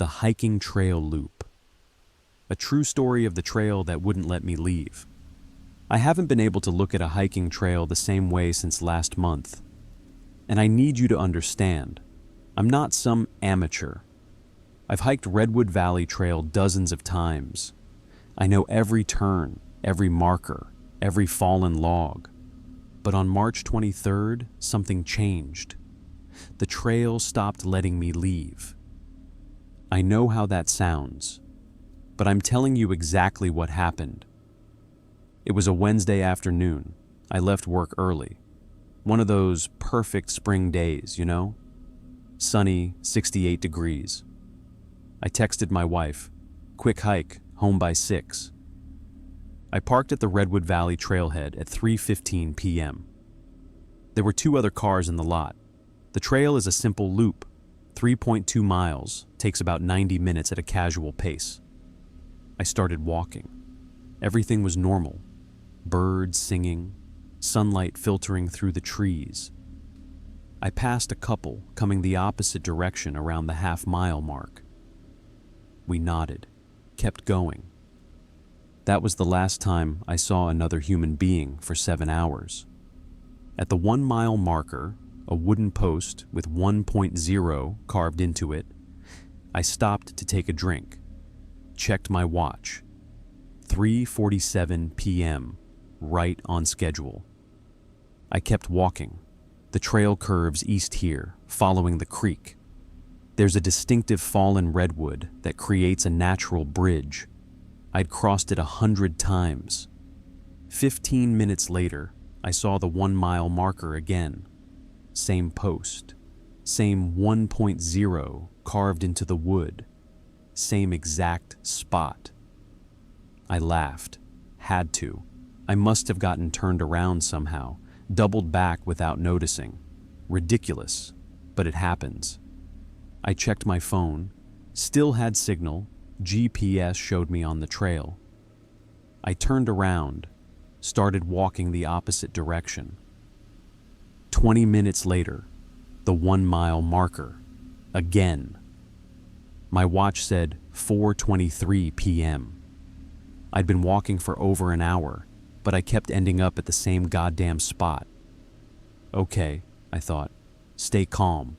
The hiking trail loop. A true story of the trail that wouldn't let me leave. I haven't been able to look at a hiking trail the same way since last month. And I need you to understand, I'm not some amateur. I've hiked Redwood Valley Trail dozens of times. I know every turn, every marker, every fallen log. But on March 23rd, something changed. The trail stopped letting me leave. I know how that sounds, but I'm telling you exactly what happened. It was a Wednesday afternoon. I left work early. One of those perfect spring days, you know? Sunny, 68 degrees. I texted my wife, quick hike, home by 6. I parked at the Redwood Valley trailhead at 3:15 p.m. There were 2 other cars in the lot. The trail is a simple loop, 3.2 miles, takes about 90 minutes at a casual pace. I started walking. Everything was normal. Birds singing, sunlight filtering through the trees. I passed a couple coming the opposite direction around the half-mile mark. We nodded, kept going. That was the last time I saw another human being for 7 hours. At the 1-mile marker, a wooden post with 1.0 carved into it, I stopped to take a drink, checked my watch. 3:47 p.m., right on schedule. I kept walking. The trail curves east here, following the creek. There's a distinctive fallen redwood that creates a natural bridge. I'd crossed it 100 times. 15 minutes later, I saw the 1-mile marker again. Same post, same 1.0 carved into the wood, same exact spot. I laughed. Had to. I must have gotten turned around somehow, doubled back without noticing. Ridiculous, but it happens. I checked my phone, still had signal, GPS showed me on the trail. I turned around, started walking the opposite direction. 20 minutes later, the 1-mile marker, again. My watch said 4:23 p.m. I'd been walking for over an hour, but I kept ending up at the same goddamn spot. Okay, I thought, stay calm.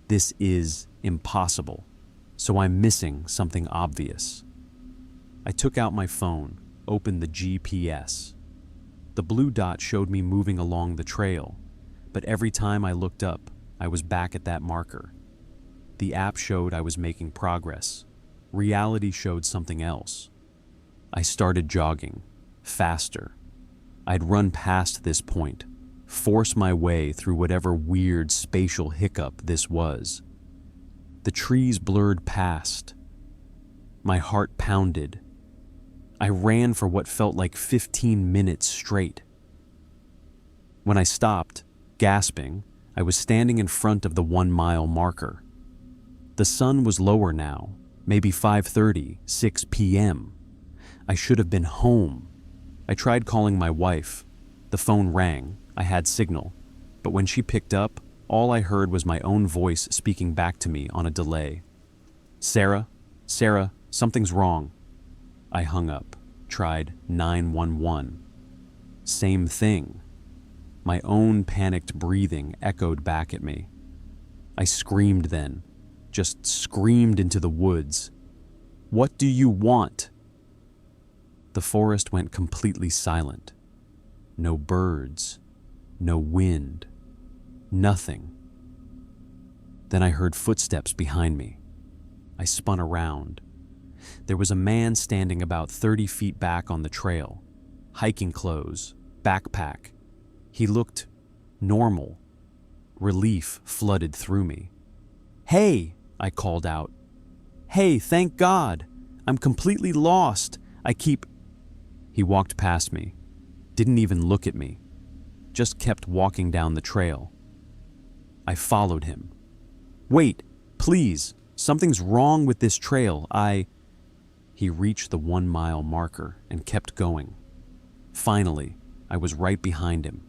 This is impossible, so I'm missing something obvious. I took out my phone, opened the GPS. The blue dot showed me moving along the trail, but every time I looked up, I was back at that marker. The app showed I was making progress. Reality showed something else. I started jogging, faster. I'd run past this point, force my way through whatever weird spatial hiccup this was. The trees blurred past. My heart pounded. I ran for what felt like 15 minutes straight. When I stopped, gasping, I was standing in front of the 1-mile marker. The sun was lower now, maybe 5:30, 6 p.m. I should have been home. I tried calling my wife. The phone rang. I had signal. But when she picked up, all I heard was my own voice speaking back to me on a delay. Sarah, something's wrong. I hung up, tried 911. Same thing. My own panicked breathing echoed back at me. I screamed then, just screamed into the woods. What do you want? The forest went completely silent. No birds, no wind, nothing. Then I heard footsteps behind me. I spun around. There was a man standing about 30 feet back on the trail, hiking clothes, backpack. He looked normal. Relief flooded through me. Hey, I called out. Hey, thank God. I'm completely lost. He walked past me, didn't even look at me, just kept walking down the trail. I followed him. Wait, please, something's wrong with this trail. He reached the 1-mile marker and kept going. Finally, I was right behind him.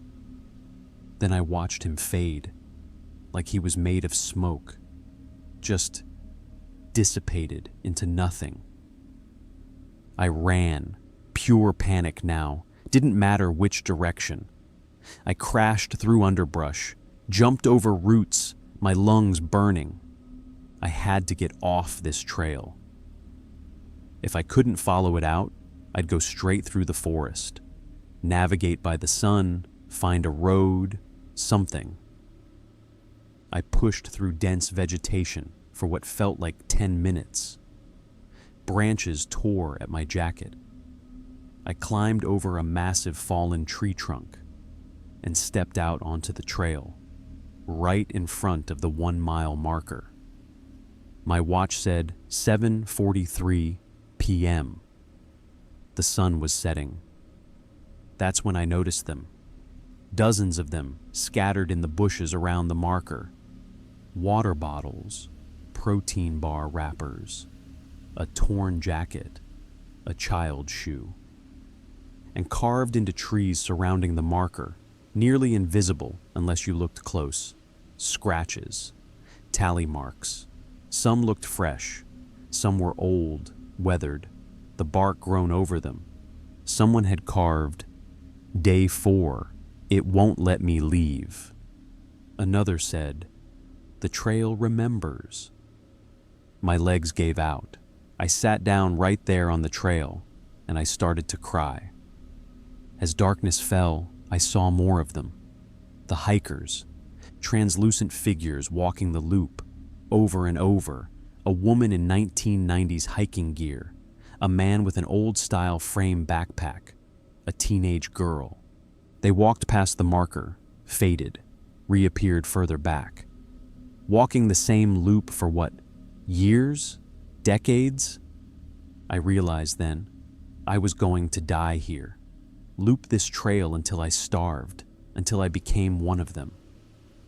Then I watched him fade, like he was made of smoke. Just dissipated into nothing. I ran, pure panic now, didn't matter which direction. I crashed through underbrush, jumped over roots, my lungs burning. I had to get off this trail. If I couldn't follow it out, I'd go straight through the forest, navigate by the sun, find a road, something. I pushed through dense vegetation for what felt like 10 minutes. Branches tore at my jacket. I climbed over a massive fallen tree trunk and stepped out onto the trail, right in front of the 1-mile marker. My watch said 7:43 p.m. The sun was setting. That's when I noticed them. Dozens of them scattered in the bushes around the marker. Water bottles, protein bar wrappers, a torn jacket, a child's shoe. And carved into trees surrounding the marker, nearly invisible unless you looked close, scratches, tally marks. Some looked fresh, some were old, weathered, the bark grown over them. Someone had carved, "Day 4, it won't let me leave." Another said, "The trail remembers." My legs gave out. I sat down right there on the trail, and I started to cry. As darkness fell, I saw more of them. The hikers, translucent figures walking the loop, over and over, a woman in 1990s hiking gear, a man with an old-style frame backpack, a teenage girl. They walked past the marker, faded, reappeared further back. Walking the same loop for what, years? Decades? I realized then, I was going to die here. Loop this trail until I starved, until I became one of them.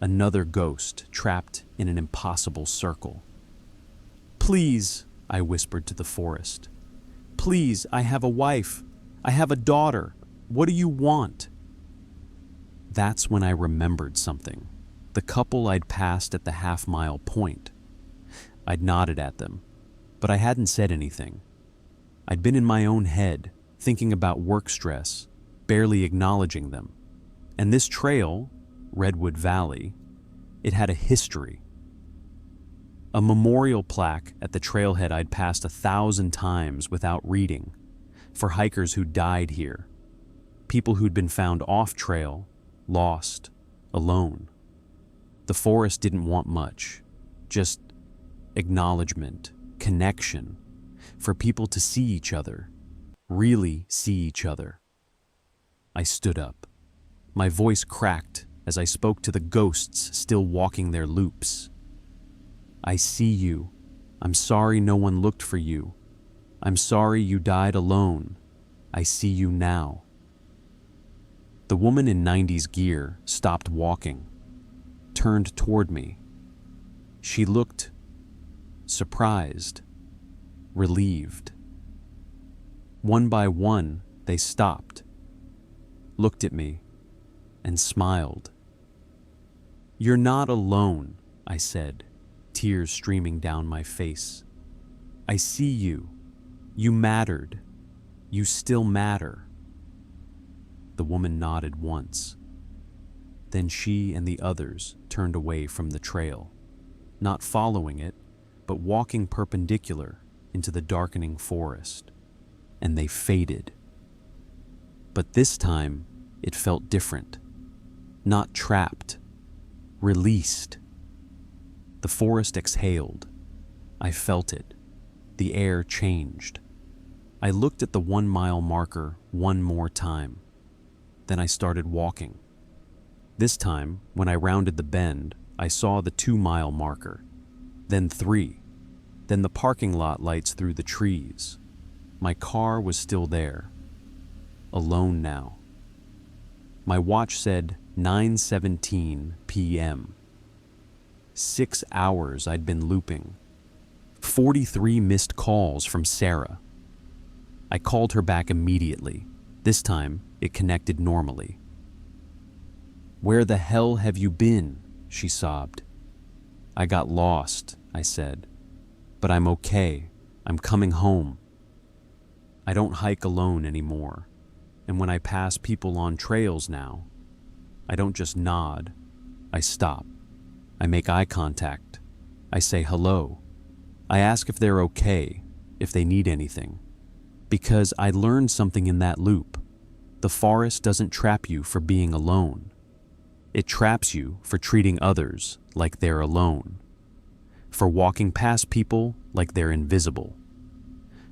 Another ghost trapped in an impossible circle. "Please," I whispered to the forest. "Please, I have a wife. I have a daughter. What do you want?" That's when I remembered something. The couple I'd passed at the half-mile point. I'd nodded at them, but I hadn't said anything. I'd been in my own head, thinking about work stress, barely acknowledging them. And this trail, Redwood Valley, it had a history. A memorial plaque at the trailhead I'd passed 1,000 times without reading, for hikers who died here, people who'd been found off-trail, lost, alone. The forest didn't want much, just acknowledgement, connection, for people to see each other, really see each other. I stood up. My voice cracked as I spoke to the ghosts still walking their loops. "I see you. I'm sorry no one looked for you. I'm sorry you died alone. I see you now." The woman in 90s gear stopped walking, turned toward me. She looked surprised, relieved. One by one, they stopped, looked at me, and smiled. "You're not alone," I said, tears streaming down my face. "I see you. You mattered. You still matter." The woman nodded once. Then she and the others turned away from the trail, not following it, but walking perpendicular into the darkening forest. And they faded. But this time, it felt different. Not trapped. Released. The forest exhaled. I felt it. The air changed. I looked at the 1-mile marker one more time. Then I started walking. This time, when I rounded the bend, I saw the 2-mile marker. Then 3. Then the parking lot lights through the trees. My car was still there. Alone now. My watch said 9:17 p.m. 6 hours I'd been looping. 43 missed calls from Sarah. I called her back immediately. This time, it connected normally. "Where the hell have you been?" she sobbed. "I got lost," I said. but I'm okay. I'm coming home. I don't hike alone anymore, and when I pass people on trails now, I don't just nod. I stop. I make eye contact. I say hello. I ask if they're okay, if they need anything. Because I learned something in that loop. The forest doesn't trap you for being alone. It traps you for treating others like they're alone. For walking past people like they're invisible.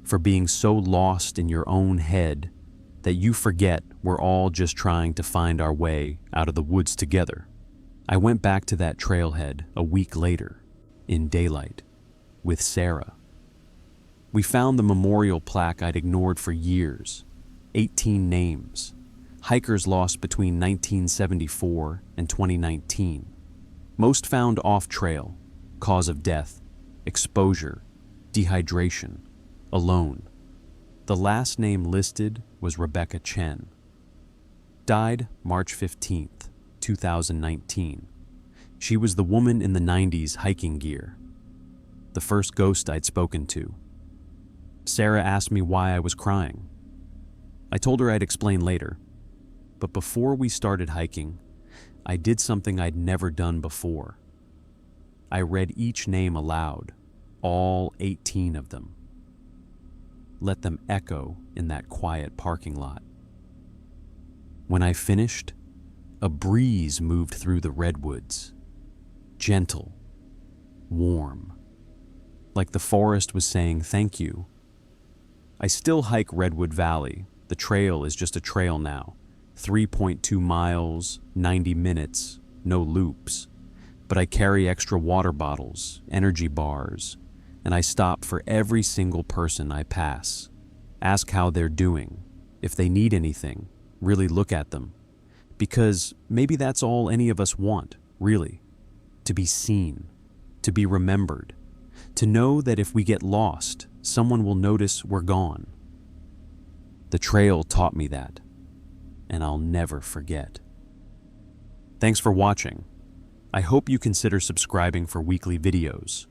For being so lost in your own head that you forget we're all just trying to find our way out of the woods together. I went back to that trailhead a week later, in daylight, with Sarah. We found the memorial plaque I'd ignored for years, 18 names, hikers lost between 1974 and 2019. Most found off-trail, cause of death, exposure, dehydration, alone. The last name listed was Rebecca Chen. Died March 15th, 2019. She was the woman in the 90s hiking gear. The first ghost I'd spoken to. Sarah asked me why I was crying. I told her I'd explain later. But before we started hiking, I did something I'd never done before. I read each name aloud, all 18 of them. Let them echo in that quiet parking lot. When I finished, a breeze moved through the redwoods. Gentle, warm, like the forest was saying thank you. I still hike Redwood Valley. The trail is just a trail now. 3.2 miles, 90 minutes, no loops. But I carry extra water bottles, energy bars, and I stop for every single person I pass. Ask how they're doing. If they need anything, really look at them. Because maybe that's all any of us want, really. To be seen, to be remembered, to know that if we get lost, someone will notice we're gone. The trail taught me that, and I'll never forget. Thanks for watching. I hope you consider subscribing for weekly videos.